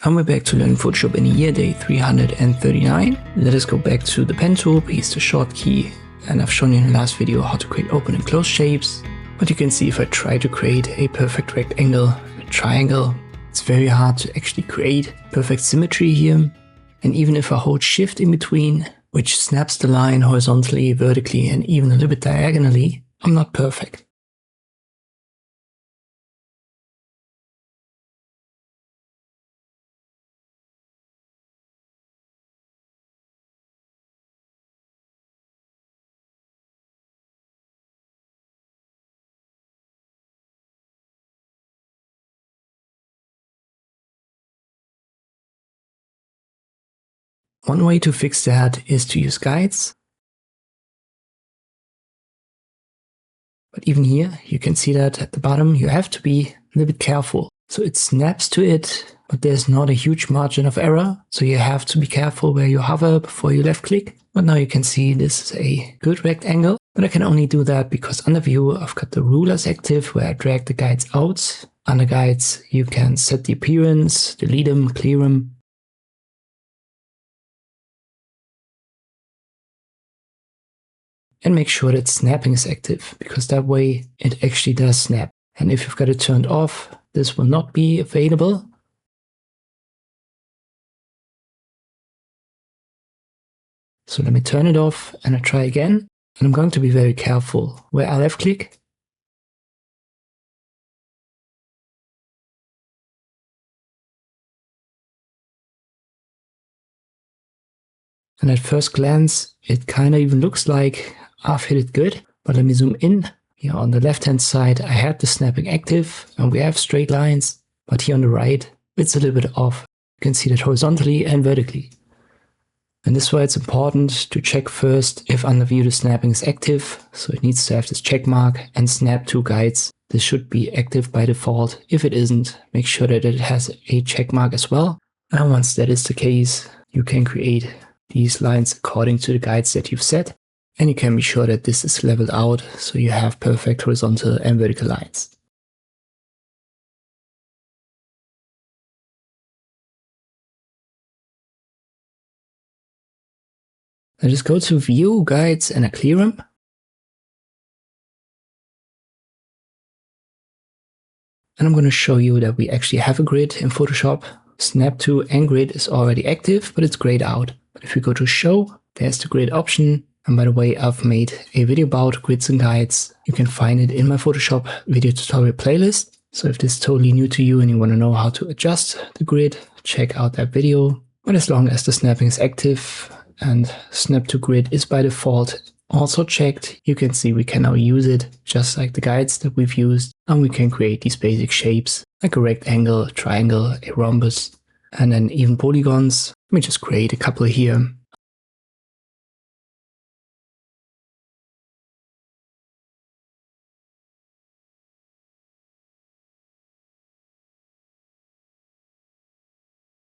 And we're back to learning Photoshop in a year, day 339. Let us go back to the pen tool, paste the short key, and I've shown you in the last video how to create open and close shapes. But you can see if I try to create a perfect rectangle, a triangle, it's very hard to actually create perfect symmetry here. And even if I hold Shift in between, which snaps the line horizontally, vertically, and even a little bit diagonally, I'm not perfect. One way to fix that is to use guides. But even here, you can see that at the bottom, you have to be a little bit careful. So it snaps to it, but there's not a huge margin of error. So you have to be careful where you hover before you left click. But now you can see this is a good rectangle, but I can only do that because under view, I've got the rulers active where I drag the guides out. Under guides, you can set the appearance, delete them, clear them. And make sure that snapping is active, because that way it actually does snap. And if you've got it turned off, this will not be available. So let me turn it off and I try again. And I'm going to be very careful where I left click. And at first glance, it kind of even looks like I've hit it good. But let me zoom in. Here on the left hand side, I had the snapping active and we have straight lines. But here on the right, it's a little bit off. You can see that horizontally and vertically. And this is why it's important to check first if under view the snapping is active. So it needs to have this check mark and snap to guides. This should be active by default. If it isn't, make sure that it has a check mark as well. And once that is the case, you can create these lines according to the guides that you've set. And you can be sure that this is leveled out so you have perfect horizontal and vertical lines. I just go to View, Guides, and I clear them. And I'm going to show you that we actually have a grid in Photoshop. Snap to and grid is already active, but it's grayed out. But if you go to Show, there's the grid option. And by the way, I've made a video about grids and guides. You can find it in my Photoshop video tutorial playlist. So if this is totally new to you and you want to know how to adjust the grid, check out that video. But as long as the snapping is active and snap to grid is by default also checked, you can see we can now use it just like the guides that we've used. And we can create these basic shapes like a rectangle, a triangle, a rhombus, and then even polygons. Let me just create a couple here.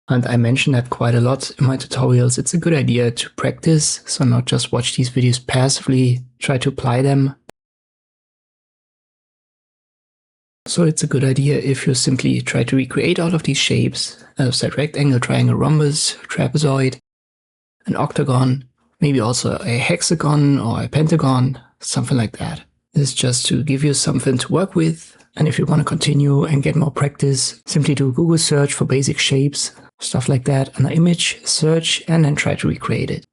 And I mention that quite a lot in my tutorials. It's a good idea to practice, so not just watch these videos passively, try to apply them. So it's a good idea if you simply try to recreate all of these shapes. As I said, rectangle, triangle, rhombus, trapezoid, an octagon, maybe also a hexagon or a pentagon, something like that. This is just to give you something to work with. And if you want to continue and get more practice, simply do a Google search for basic shapes, stuff like that, an image, search, and then try to recreate it.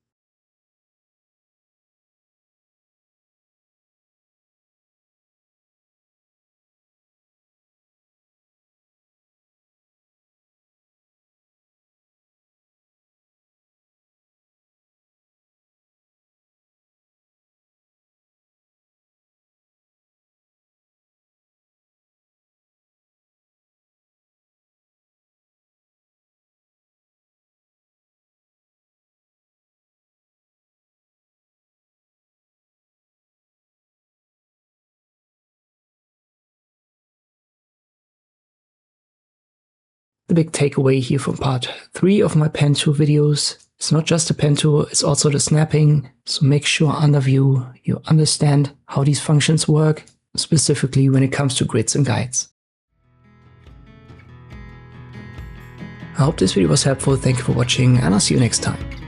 The big takeaway here from part 3 of my pen tool videos, it's not just the pen tool, it's also the snapping. So make sure under view you understand how these functions work, specifically when it comes to grids and guides. I hope this video was helpful, thank you for watching, and I'll see you next time.